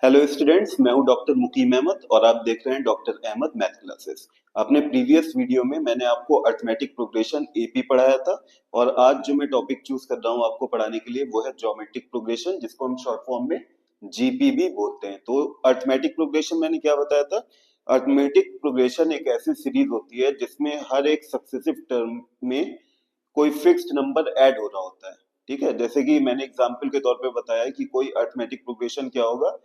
Hello students, मैं हूं doctor मुकीम अहमद और आप देख रहे हैं डॉक्टर अहमद मैथ क्लासेस। अपने प्रीवियस वीडियो में मैंने आपको अर्थमेटिक प्रोग्रेशन एपी पढ़ाया था और आज जो मैं टॉपिक चूज कर रहा हूं आपको पढ़ाने के लिए वो है ज्योमेट्रिक प्रोग्रेशन, जिसको हम शॉर्ट फॉर्म में जीपी भी बोलते हैं। तो अर्थमेटिक प्रोग्रेशन मैंने क्या बताया था? अर्थमेटिक प्रोग्रेशन एक ऐसी सीरीज होती है जिसमें हर एक सक्सेसिव टर्म में कोई फिक्स्ड नंबर ऐड हो रहा होता है। ठीक है, जैसे कि मैंने एग्जांपल के तौर पे बताया है कि कोई अर्थमेटिक प्रोग्रेशन क्या होगा।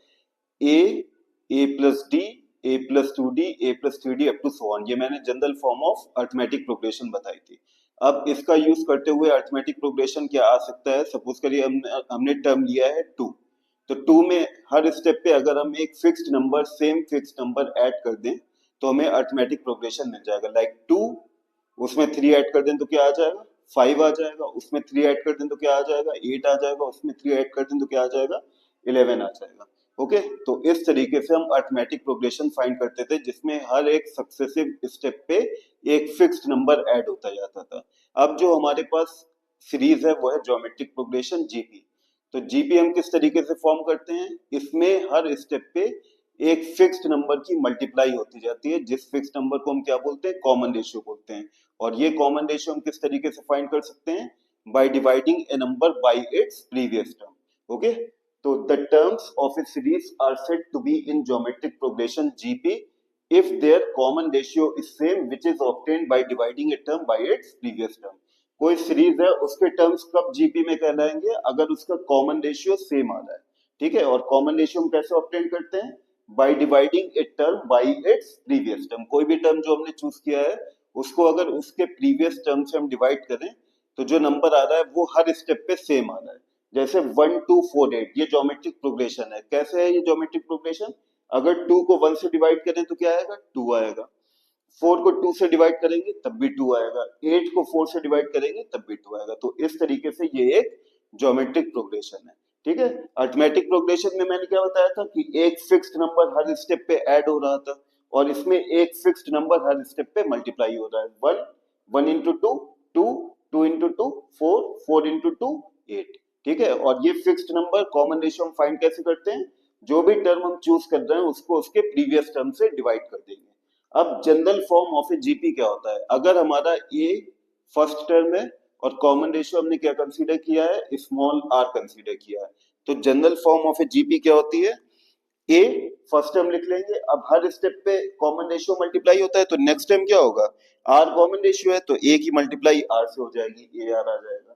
A, A plus D, A plus two D, A plus three D up to so on. ये मैंने general form of arithmetic progression बताई थी। अब इसका यूज करते हुए अर्थमेटिक प्रोग्रेशन क्या आ सकता है? सपोज करिए हमने टर्म लिया है टू। तो टू में हर स्टेप पे अगर हम एक fixed number, same fixed number add कर दें तो हमें अर्थमेटिक प्रोग्रेशन मिल जाएगा। लाइक टू, उसमें थ्री ऐड कर दें तो क्या आ जाएगा? फाइव आ जाएगा। उसमें थ्री ऐड कर दें तो क्या आ जाएगा? एट आ जाएगा। उसमें थ्री ऐड कर दें तो क्या आ जाएगा? 11 आ जाएगा। ओके, तो इस तरीके से हम अर्थमेटिक प्रोग्रेशन फाइंड करते थे जिसमें हर एक सक्सेसिव स्टेप पे एक फिक्स्ड नंबर ऐड होता जाता था। अब जो हमारे पास सीरीज है वो है ज्योमेट्रिक प्रोग्रेशन जीपी। तो जीपी हम किस तरीके से फॉर्म करते हैं? इसमें हर स्टेप पे एक फिक्स्ड नंबर की मल्टीप्लाई होती जाती है, जिस फिक्स्ड नंबर को हम क्या बोलते हैं? कॉमन रेशियो बोलते हैं। और ये कॉमन रेशियो हम किस तरीके से फाइंड कर सकते हैं? By dividing A number by its previous term. Okay, so the terms of a series are said to be in geometric progression GP if their common ratio is same, which is obtained by dividing a term by its previous term। कोई series है उसके terms कब GP में कहलाएंगे? अगर उसका common ratio same आ रहा है। ठीक है, और कॉमन रेशियो हम कैसे ऑब्टेन करते हैं? By dividing a term by its previous term. कोई भी टर्म जो हमने चूज किया है उसको अगर उसके प्रीवियस टर्म से हम डिवाइड करें तो जो नंबर आ रहा है वो हर स्टेप पे सेम आ रहा है। जैसे 1248, ये ज्योमेट्रिक प्रोग्रेशन है। कैसे है ये ज्योमेट्रिक प्रोग्रेशन? अगर 2 को 1 से डिवाइड करें तो क्या आएगा? 2 आएगा। 4 को 2 से डिवाइड करेंगे तब भी 2 आएगा। 8 को 4 से डिवाइड करेंगे तब भी 2 आएगा। तो इस तरीके से ये एक ज्योमेट्रिक प्रोग्रेशन है। ठीक है, अर्थमेटिक प्रोग्रेशन में मैंने क्या बताया था कि एक फिक्स्ड नंबर हर स्टेप पे ऐड हो रहा था और इसमें एक फिक्स्ड नंबर हर स्टेप पे मल्टीप्लाई हो रहा है। One, one into two, two, two into two, four, four into two, eight. ठीक है, और ये फिक्स्ड नंबर कॉमन रेशियो हम फाइंड कैसे करते हैं? जो भी टर्म हम चूज कर रहे हैं उसको उसके प्रीवियस टर्म से डिवाइड कर देंगे। अब general form of a GP क्या होता है? अगर हमारा ए फर्स्ट टर्म है और कॉमन रेशियो हमने क्या कंसीडर किया है? स्मॉल आर कंसीडर किया है। तो general form of a GP क्या होती है? ए फर्स्ट टर्म लिख लेंगे। अब हर स्टेप पे कॉमन रेशियो मल्टीप्लाई होता है तो नेक्स्ट टर्म क्या होगा? आर कॉमन रेशियो है तो ए की मल्टीप्लाई आर से हो जाएगी, ए आर आ जाएगा।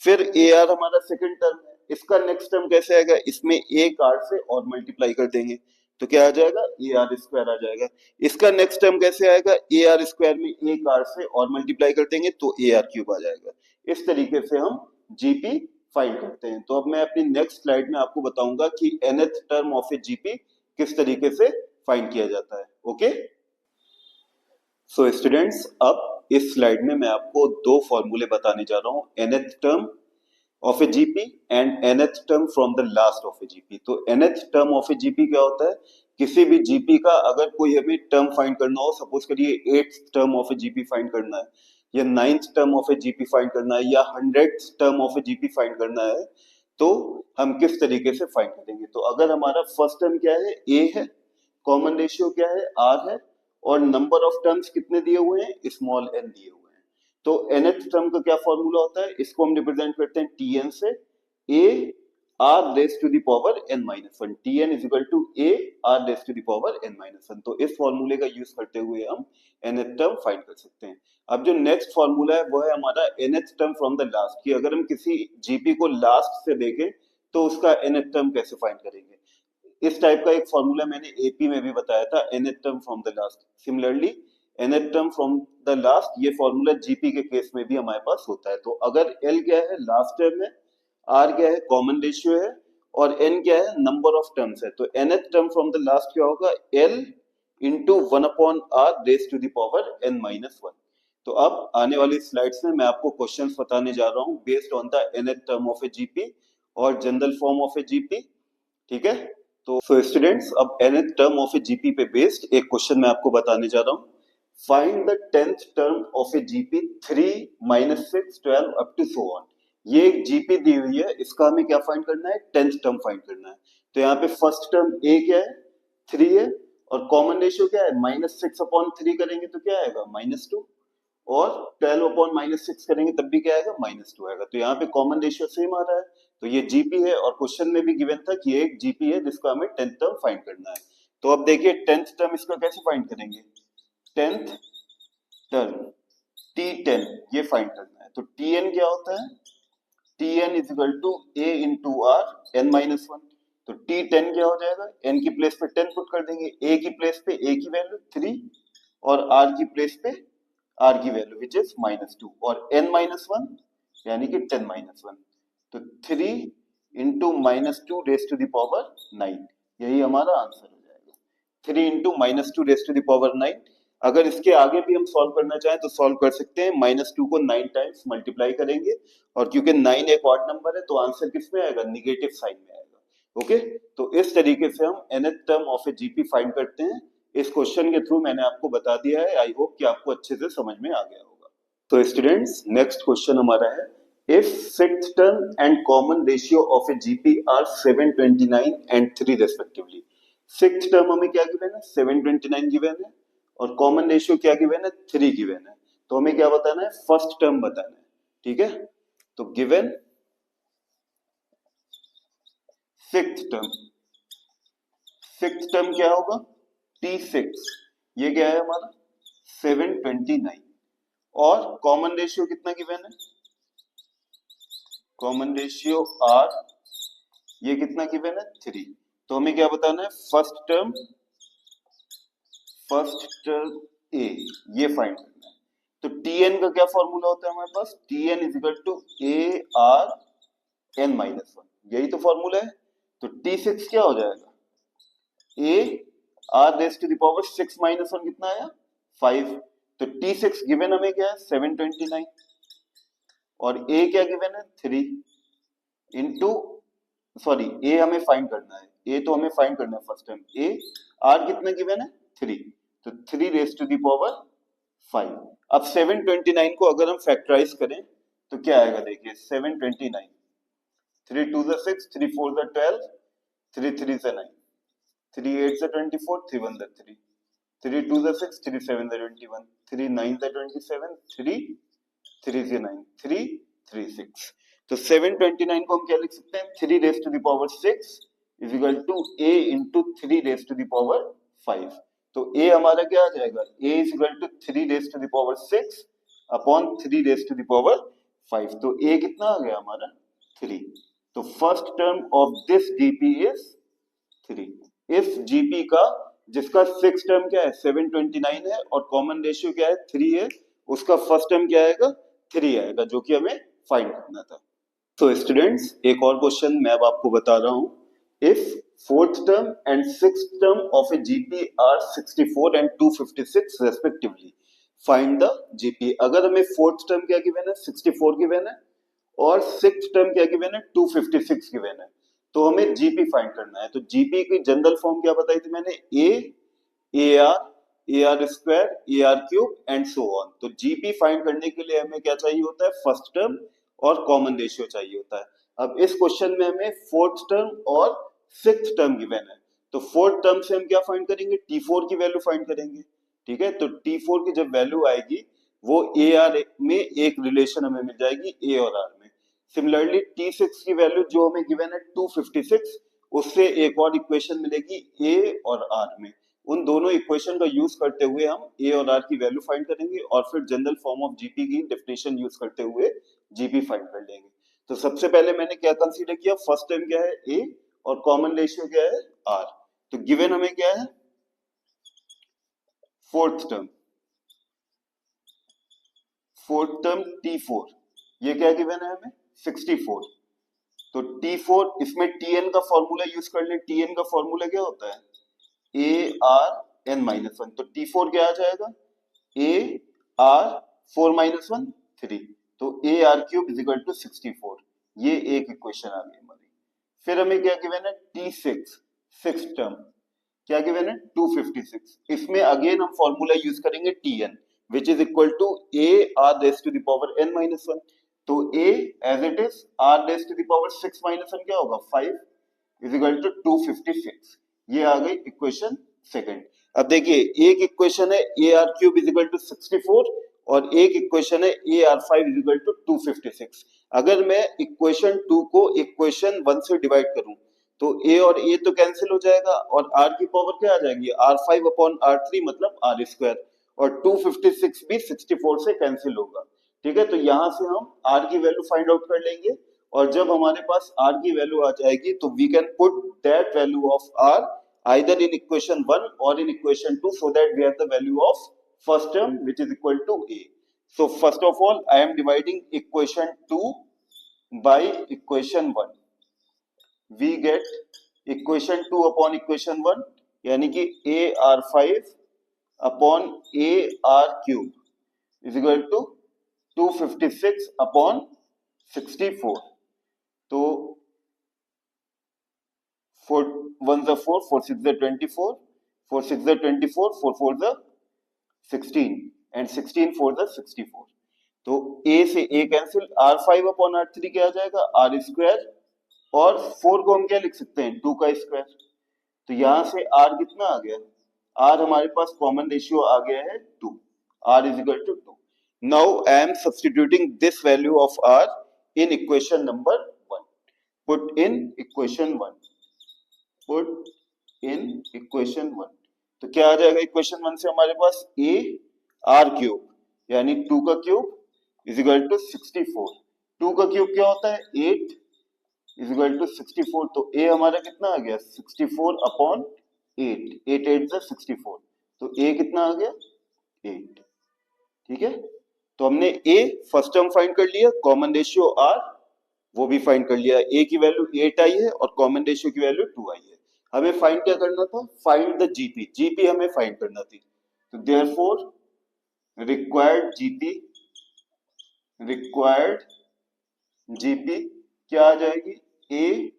फिर ए आर हमारा सेकंड टर्म है, इसका नेक्स्ट टर्म कैसे आएगा? इसमें एक आर से और मल्टीप्लाई कर देंगे तो क्या आ जाएगा? ए आर स्क्वायर आ जाएगा। इसका नेक्स्ट टर्म कैसे आएगा? ए आर स्क्वायर में एक आर से और मल्टीप्लाई कर देंगे तो ए आर क्यूब आ जाएगा। इस तरीके से हम जीपी फाइंड करते हैं। तो अब मैं अपनी नेक्स्ट स्लाइड में आपको बताऊंगा कि nth term of a GP किस तरीके से फाइंड किया जाता है। ओके, सो स्टूडेंट्स, अब इस स्लाइड में मैं आपको दो फॉर्मूले बताने जा रहा हूं, nth term of a GP and nth term from the last of a GP. तो nth term of a GP क्या होता है? किसी भी जीपी का अगर कोई हमें टर्म फाइंड करना हो, सपोज करिए 8th term of a GP find करना है या 9th term of a GP find करना है या 100th term of a GP find करना है, तो हम किस तरीके से फाइंड करेंगे? तो अगर हमारा फर्स्ट टर्म क्या है? ए है, कॉमन रेशियो क्या है? आर है, और नंबर ऑफ टर्म्स कितने दिए हुए हैं? स्मॉल एन दिए हुए हैं। तो nth टर्म का क्या फॉर्मूला होता है? इसको हम रिप्रेजेंट करते हैं tn से। a r raise to the power n minus one, tn is equal to a r raise to the power n minus one. तो इस फॉर्मूले का यूज करते हुए हम nth टर्म फाइंड कर सकते हैं। अब जो नेक्स्ट फॉर्मूला है वो है हमारा nth term from the last, कि अगर हम किसी जीपी को लास्ट से देखें तो उसका nth टर्म कैसे फाइंड करेंगे। इस टाइप का एक फॉर्मूला मैंने एपी में भी बताया था, nth term from the last. Similarly nth term from the last, ये फॉर्मूला जीपी के केस में भी हमारे पास होता है। तो अगर एल क्या है? लास्ट टर्म है, आर क्या है? कॉमन रेशियो है, और एन क्या है? नंबर ऑफ टर्म्स है। तो nth term from the last क्या होगा? L into one upon R raise to the power N minus one. तो अब आने वाली स्लाइड्स में मैं आपको क्वेश्चंस बताने जा रहा हूं based on the nth term of a GP और general form of a GP. ठीक है, तो स्टूडेंट्स, अब nth term of a GP पे बेस्ड एक क्वेश्चन मैं आपको बताने जा रहा हूं। Find the 10th term of a GP 3 minus 6 12 up to so on. ये एक जीपी दी हुई है, इसका हमें क्या फाइंड करना है? 10th टर्म फाइंड करना है। तो यहाँ पे फर्स्ट टर्म ए क्या है, 3 है, और कॉमन रेशियो क्या है, -6/3 करेंगे तो क्या आएगा, -2, और 12/-6 करेंगे तब भी क्या आएगा, -2 आएगा। तो यहाँ पे कॉमन रेशियो सेम आ रहा है, तो ये जीपी है, और क्वेश्चन में भी गिवन था कि ये एक जीपी है जिसको हमें 10th टर्म फाइंड करना है। तो अब देखिए 10th टर्म इसका कैसे फाइंड करेंगे, 10th टर्म T10 ये फाइंड करना है। तो Tn क्या होता है, Tn is equal to A into R n-1। तो T10 क्या हो जाएगा, n की प्लेस पे 10 पुट कर देंगे, A की प्लेस पे A की वैल्यू 3 और R की प्लेस पे R की वैल्यू विच इज -2 और n-1 यानी कि 10-1। तो 3 into -2 raise to the power 9, यही हमारा आंसर हो जाएगा, 3 into -2 raise to the power 9। अगर इसके आगे भी हम सॉल्व करना चाहें तो सॉल्व कर सकते हैं, -2 को 9 टाइम्स मल्टीप्लाई करेंगे, और क्योंकि 9 एक ऑड नंबर है तो आंसर किस में आएगा, निगेटिव साइन में आएगा। ओके, तो इस तरीके से हम nth term of a GP find करते हैं। इस क्वेश्चन के थ्रू मैंने आपको बता दिया है, आई होप कि आपको अच्छे से समझ में आ गया होगा। तो स्टूडेंट्स नेक्स्ट क्वेश्चन हमारा है, if sixth term and common ratio of a GP are 729 and 3 respectively। Six term हमें क्या गिवन है, 729 गिवन है, और कॉमन रेशियो क्या गिवन है, 3 गिवन है। तो हमें क्या बताना है, फर्स्ट टर्म बताना है, ठीक है। तो given six term, six term क्या होगा, T6, ये क्या है हमारा 729, और कॉमन रेशियो कितना गिवन है, कॉमन रेशियो R ये कितना गिवन है, 3। तो हमें क्या बताना है, फर्स्ट टर्म ए ये फाइंड करना है। तो Tn का क्या फॉर्मूला होता है हमारे पास, Tn is equal to ARn-1, यही तो फॉर्मूला है। तो T6 क्या हो जाएगा, AR raise to the power 6-1 कितना आया, 5। तो T6 गिवन हमें क्या है, 729, और A क्या गिवन है, 3 इंटू, सॉरी A हमें फाइंड करना है, A तो हमें फाइंड करना है फर्स्ट टाइम, A R कितना गिवन है, 3। तो 3 रेस टू द पावर 5। अब 729 को अगर हम फैक्टराइज करें तो क्या आएगा, देखिए 729, 3 2 ज़ा 6, 3 4 ज़ा 12, 3 3 ज़ा 9, 3 8 ज़ा 24, 3 1 ज़ा 3, 3 2 ज़ा 6, 3 7 ज़ा 21, 3 9 ज़ा 27, 3 3 ज़ा 9, 3 3 6। तो 729 को हम क्या लिख सकते हैं, 3 raise to the power 6 is equal to A into 3 raise to the power 5। तो A हमारा क्या आ जाएगा, A is equal to 3 raise to the power 6 upon 3 raise to the power 5। तो A कितना आ गया हमारा, 3। तो first term of this GP is 3। इस जीपी का जिसका सिक्स टर्म क्या है, 729 है, और कॉमन रेशियो क्या है, 3 है, उसका फर्स्ट टर्म क्या आएगा, 3 आएगा, जो कि हमें फाइंड करना था। तो स्टूडेंट्स एक और क्वेश्चन मैं अब आपको बता रहा हूं, if fourth term and sixth term of a GP are 64 and 256 respectively, find the GP. अगर हमें फोर्थ टर्म क्या गिवन है, 64 गिवन है, और सिक्स्थ टर्म क्या गिवन है, 256 गिवन है, तो हमें जीपी फाइंड करना है। तो जीपी की जनरल फॉर्म क्या बताई थी मैंने, ए R square, A R cube and so on. तो जीपी फाइंड करने के लिए हमें क्या चाहिए होता है, फर्स्ट टर्म और कॉमन रेशियो चाहिए होता है। अब इस क्वेश्चन में हमें फोर्थ टर्म और सिक्स्थ टर्म गिवन है, तो फोर्थ टर्म से हम क्या फाइंड करेंगे, T4 की वैल्यू फाइंड करेंगे, ठीक है। तो T4 की जब वैल्यू आएगी वो ए आर में एक रिलेशन हमें मिल जाएगी ए और आर में। सिमिलरली T6 की वैल्यू जो हमें गिवन है 256, उससे एक और इक्वेशन मिलेगी ए और आर में। उन दोनों इक्वेशन का यूज करते हुए हम ए और आर की वैल्यू फाइंड करेंगे, और फिर जनरल फॉर्म ऑफ जीपी की डेफिनेशन यूज करते हुए जीपी फाइंड कर लेंगे। तो सबसे पहले मैंने क्या कंसीडर किया, फर्स्ट टर्म क्या है ए, और कॉमन रेशियो क्या है आर। तो गिवन हमें क्या है, fourth term, fourth term T4, ये क्या गिवन है हमें, 64। तो T4, इसमें Tn का फॉर्मूला यूज कर ले, Tn का फॉर्मूला क्या होता है, ARn-1। तो T4 क्या आ जाएगा, AR4-1 3। तो AR cube is equal to 64, ये एक इक्वेशन आ गई हमारी। फिर हमें क्या गिवन है, T6 सिक्स टर्म क्या गिवन है, 256। इसमें अगेन हम फॉर्मूला यूज करेंगे Tn which is equal to AR raise to the power n-1। तो A as it is, R raise to the power 6-1 क्या होगा, 5। Is equal to 256। ये आ गई इक्वेशन सेकंड। अब देखिए एक इक्वेशन है A R cube is equal to 64 और एक इक्वेशन है A R five is equal to 256। अगर मैं इक्वेशन 2 को इक्वेशन 1 से डिवाइड करूं तो ए और ए तो कैंसिल हो जाएगा और आर की पावर क्या आ जाएगी, R five upon R three मतलब आर स्क्वायर, और 256 भी 64 से कैंसिल होगा। ठीक है, तो यहां से हम आर की वैल्यू फाइंड आउट कर लेंगे और जब हमारे पास आर की वैल्यू आ जाएगी तो we can put that value of R either in equation 1 or in equation 2 so that we have the value of first term which is equal to a. So first of all I am dividing equation 2 by equation 1. We get equation 2 upon equation 1 यानी कि AR5 upon AR cube is equal to 256 upon 64. तो 4 1 the 4, 4 6 the 24, 4 6 the 24, 4 4 the 16 and 16 4 the 64. तो a से a cancel, r5 upon r3 क्या आ जाएगा, r square, और 4 को हम क्या लिख सकते हैं, 2 का स्क्वायर। तो यहां से r कितना आ गया, r हमारे पास कॉमन रेशियो आ गया है 2, r is equal to 2। Now I am substituting this value of r in equation number 1। Put in equation 1, put in equation 1। तो क्या आ जाएगा इक्वेशन 1 से हमारे पास a r क्यूब यानी 2 का क्यूब इज इक्वल टू 64। 2 का क्यूब क्या होता है, 8 इज इक्वल टू 64। तो a हमारा कितना आ गया, 64 अपॉन 8, 8 8 जा 64, तो a कितना आ गया, 8। ठीक है, तो हमने a फर्स्ट टर्म फाइंड कर लिया, कॉमन रेशियो r वो भी फाइंड कर लिया, a की वैल्यू 8 आई है और कॉमन रेशियो की वैल्यू 2 आई है। हमें फाइंड क्या करना था, फाइंड द जीपी, जीपी हमें फाइंड करना थी। तो देयरफॉर रिक्वायर्ड जीपी क्या आ जाएगी, A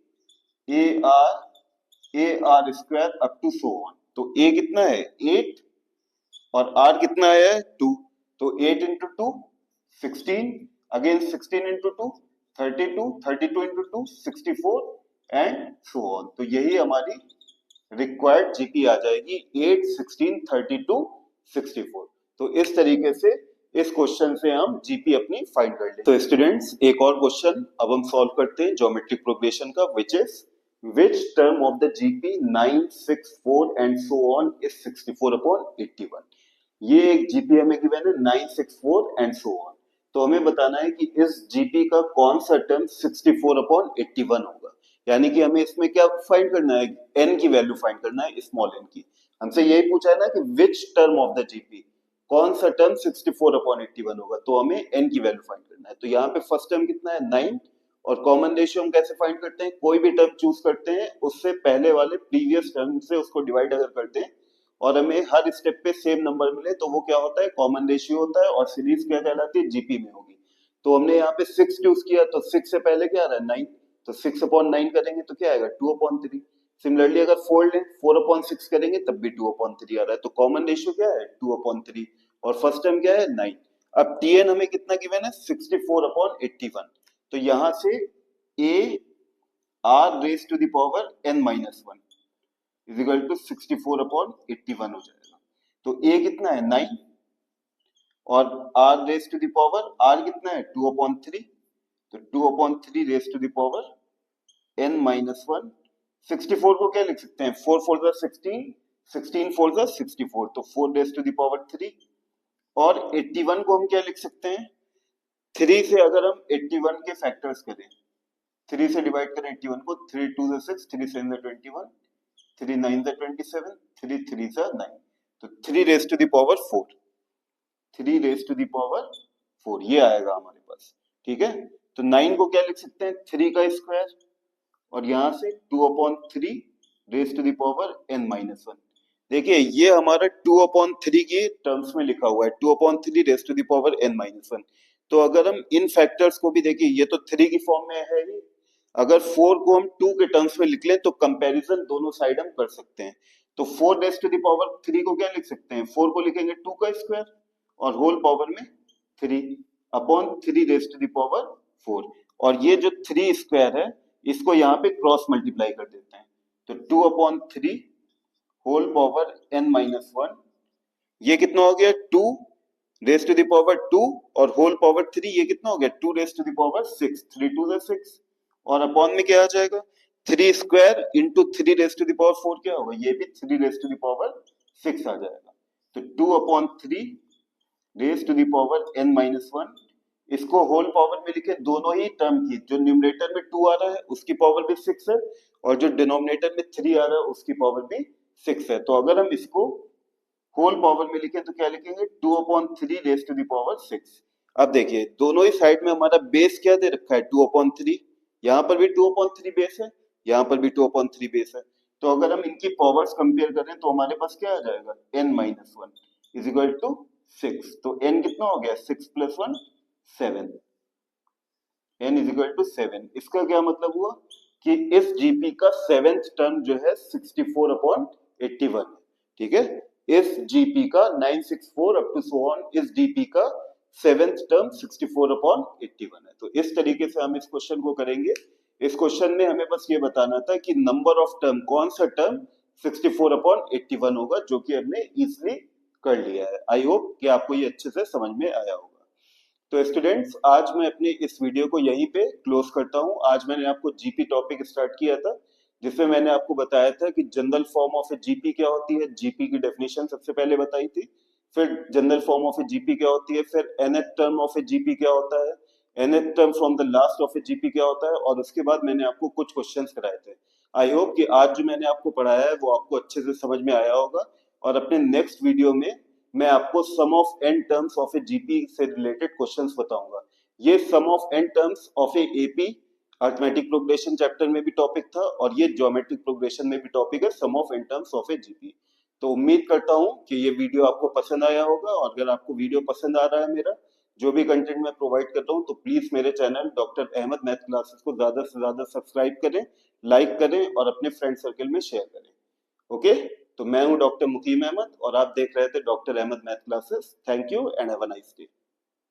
R square up to so on. तो ए कितना है 8 और आर कितना है 2, तो 8 into 2 16, again 16 into 2 32, 32 into 2 64 and so on. तो यही हमारी रिक्वायर्ड जीपी आ जाएगी 8 16 32 64। तो इस तरीके से इस क्वेश्चन से हम जीपी अपनी फाइंड कर लेंगे। तो स्टूडेंट्स एक और क्वेश्चन अब हम सॉल्व करते हैं ज्योमेट्रिक प्रोग्रेशन का, which term of the GP 964 and so on is 64 upon 81। ये एक जीपी हमें गिवन है 964 एंड सो ऑन। तो हमें बताना है कि इस जीपी का कौन सा टर्म 64 अपॉन 81 होगा, यानी कि हमें इसमें क्या फाइंड करना है, n की वैल्यू फाइंड करना है, स्मॉल n की। हमसे यही पूछा है ना कि which term of the GP, कौन सा टर्म 64 अपॉन 81 होगा, तो हमें n की वैल्यू फाइंड करना है। तो यहाँ पे फर्स्ट टर्म कितना है 9, और कॉमन रेशियो हम कैसे फाइंड करते हैं, कोई भी टर्म चूज करते हैं उससे पहले वाले प्रीवियस टर्म से उसको डिवाइड अगर करते हैं और हमें हर स्टेप पे सेम नंबर मिले तो वो क्या होता है, कॉमन रेशियो होता है, और सीरीज क्या कहलाती है, जीपी में होगी। तो हमने यहाँ पे 6 चूज किया, तो 6 से पहले क्या आ रहा है 9, तो 6 अपॉन 9 करेंगे तो क्या आएगा 2 अपॉन 3। सिमिलरली अगर 4 लें 4 अपॉन 6 करेंगे तब भी 2 अपॉन 3 आ रहा है, तो कॉमन रेशियो क्या है 2 अपॉन 3, और फर्स्ट टर्म क्या है 9। अब टीएन हमें कितना गिवन है 64 अपॉन 81। तो यहां से a r raise to the power n minus 1 is equal to 64 upon 81 हो जाएगा। तो a कितना है 9 और r raise to the power r कितना है 2 अपॉन 3, तो 2 upon 3 raise to the power n minus 1। 64 को क्या लिख सकते हैं, 4 4 जा 16, 16 4 जा 64, तो 4 रेज टू द पावर 3। और 81 को हम क्या लिख सकते हैं, 3 से अगर हम 81 के फैक्टर्स करें, 3 से डिवाइड करें 81 को, 3 2 जा 6, 3 7 जा 21, 3 9 जा 27, 3 3 जा 9, तो 3 raise to the power 4, 3 raise to the power 4 ये आएगा हमारे पास। ठीक है, तो 9 को क्या लिख सकते हैं 3 का स्क्वायर, और यहां से 2 upon 3 raise to the power n minus 1। देखिए ये हमारा 2 अपॉन 3 की टर्म्स में लिखा हुआ है, 2 upon 3 raise to the power n minus 1। तो अगर हम इन फैक्टर्स को भी देखिए, ये तो 3 की फॉर्म में है ही, अगर 4 को हम 2 के टर्म्स में लिख लें तो कंपैरिजन दोनों साइड हम कर सकते हैं। तो 4 रेज टू द पावर 3 को क्या लिख सकते हैं, 4 को लिखेंगे 2 का स्क्वायर और होल पावर में 3 upon 3 raise to the power 4, और ये जो 3 स्क्वायर है इसको यहाँ पे क्रॉस मल्टीप्लाई कर देते हैं। तो 2/3 whole power n minus one, ये कितना हो गया 2 रेस टू द पावर 2, और होल पावर 3 ये कितना हो गया 2 रेस टू द पावर 6, 3 2 6, और अपॉन में क्या आ जाएगा 3 square into 3 raise to the power 4 क्या होगा, ये भी 3 रेस टू द पावर 6 आ जाएगा। तो 2/3 raise to the power n minus one, इसको होल पावर में लिखे दोनों ही टर्म की, जो न्यूमरेटर में 2 आ रहा है उसकी पावर भी 6 है, और जो डिनोमिनेटर में 3 आ रहा है उसकी पावर भी 6 है। तो अगर हम इसको होल पावर में लिखें तो क्या लिखेंगे 2/3 रेस टू द पावर 6। अब देखिए दोनों ही साइड में हमारा बेस क्या दे रखा है 2/3, यहाँ पर भी 2/3 बेस है, यहाँ पर भी 2/3 बेस है। तो अगर हम इनकी पावर्स कंपेयर करें तो हमारे पास क्या आ जाएगा n minus one is equal to 6। तो n कितना हो गया 6 + 1 7, n इज इक्वल टू 7। इसका क्या मतलब हुआ कि इस जीपी का 7th टर्म जो है 64/81 है। ठीक है, इस जीपी का 964 अप टू सो ऑन, इस जीपी का 7th टर्म 64/81 है। तो इस तरीके से हम इस क्वेश्चन को करेंगे। इस क्वेश्चन में हमें बस ये बताना था कि नंबर ऑफ टर्म, कौन सा टर्म 64/81 होगा, जो कि हमने इजिली कर लिया है। आई होप कि आपको ये अच्छे से समझ में आया होगा। तो स्टूडेंट्स, आज मैं अपने इस वीडियो को यहीं पे क्लोज करता हूं। आज मैंने आपको जीपी टॉपिक स्टार्ट किया था, जिसमें मैंने आपको बताया था कि general form of a GP क्या होती है, जीपी की डेफिनेशन सबसे पहले बताई थी, फिर general form of a GP क्या होती है, फिर nth term of a GP क्या होता है, nth term from the last of a GP क्या होता है, और उसके बाद मैंने आपको कुछ क्वेश्चंस कराए थे। आई होप कि आज जो मैंने आपको पढ़ाया है वो आपको अच्छे से समझ में आया होगा, और अपने नेक्स्ट वीडियो में मैं आपको sum of n terms of a GP से रिलेटेड क्वेश्चंस बताऊंगा। ये sum of n terms of a AP arithmetic progression chapter में भी टॉपिक था, और ये ज्योमेट्रिक प्रोग्रेशन में भी टॉपिक है, sum of n terms of a GP. तो उम्मीद करता हूं कि ये वीडियो आपको पसंद आया होगा, और अगर आपको वीडियो पसंद आ रहा है, मेरा जो भी कंटेंट मैं प्रोवाइड कर रहा हूं, तो प्लीज मेरे channel doctor Ahmad math classes को ज्यादा से ज्यादा सब्सक्राइब करें, लाइक करें, और अपने फ्रेंड सर्कल में शेयर करें। ओके, तो मैं हूं डॉक्टर मुकीम अहमद, और आप देख रहे थे doctor Ahmad math classes. Thank you and have a nice day.